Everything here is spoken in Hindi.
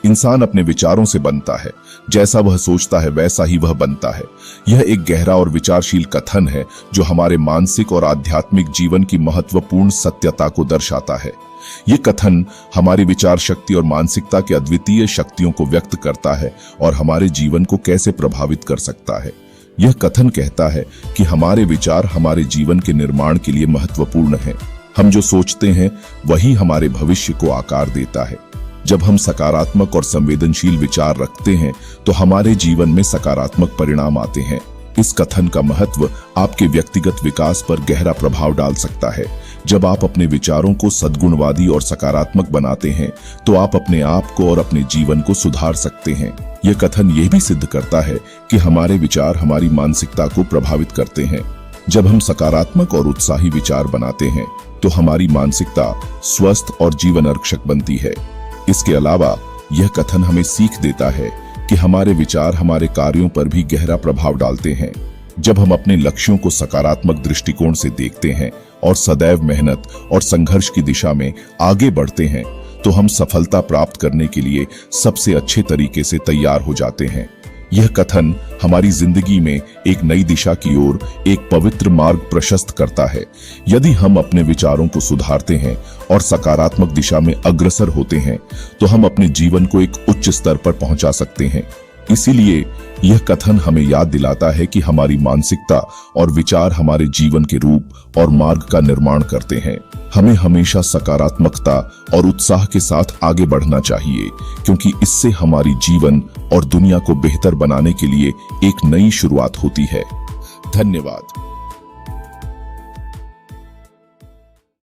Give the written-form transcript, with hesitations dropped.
इंसान अपने विचारों से बनता है, जैसा वह सोचता है वैसा ही वह बनता है। यह एक गहरा और विचारशील कथन है जो हमारे मानसिक और आध्यात्मिक जीवन की महत्वपूर्ण सत्यता को दर्शाता है। ये कथन हमारी विचार शक्ति और मानसिकता के अद्वितीय शक्तियों को व्यक्त करता है और हमारे जीवन को कैसे प्रभावित कर सकता है। यह कथन कहता है कि हमारे विचार हमारे जीवन के निर्माण के लिए महत्वपूर्ण हैं। हम जो सोचते हैं वही हमारे भविष्य को आकार देता है। जब हम सकारात्मक और संवेदनशील विचार रखते हैं तो हमारे जीवन में सकारात्मक परिणाम आते हैं। इस कथन का महत्व आपके व्यक्तिगत विकास पर गहरा प्रभाव डाल सकता है। जब आप अपने विचारों को सद्गुणवादी और सकारात्मक बनाते हैं तो आप अपने आप को और अपने जीवन को सुधार सकते हैं। यह कथन यह भी सिद्ध करता है कि हमारे विचार हमारी मानसिकता को प्रभावित करते हैं। जब हम सकारात्मक और उत्साही विचार बनाते हैं तो हमारी मानसिकता स्वस्थ और जीवन रक्षक बनती है। इसके अलावा यह कथन हमें सीख देता है कि हमारे विचार हमारे कार्यों पर भी गहरा प्रभाव डालते हैं। जब हम अपने लक्ष्यों को सकारात्मक दृष्टिकोण से देखते हैं और सदैव मेहनत और संघर्ष की दिशा में आगे बढ़ते हैं तो हम सफलता प्राप्त करने के लिए सबसे अच्छे तरीके से तैयार हो जाते हैं। यह कथन हमारी जिंदगी में एक नई दिशा की ओर एक पवित्र मार्ग प्रशस्त करता है। यदि हम अपने विचारों को सुधारते हैं और सकारात्मक दिशा में अग्रसर होते हैं तो हम अपने जीवन को एक उच्च स्तर पर पहुंचा सकते हैं। इसीलिए यह कथन हमें याद दिलाता है कि हमारी मानसिकता और विचार हमारे जीवन के रूप और मार्ग का निर्माण करते हैं। हमें हमेशा सकारात्मकता और उत्साह के साथ आगे बढ़ना चाहिए, क्योंकि इससे हमारी जीवन और दुनिया को बेहतर बनाने के लिए एक नई शुरुआत होती है। धन्यवाद।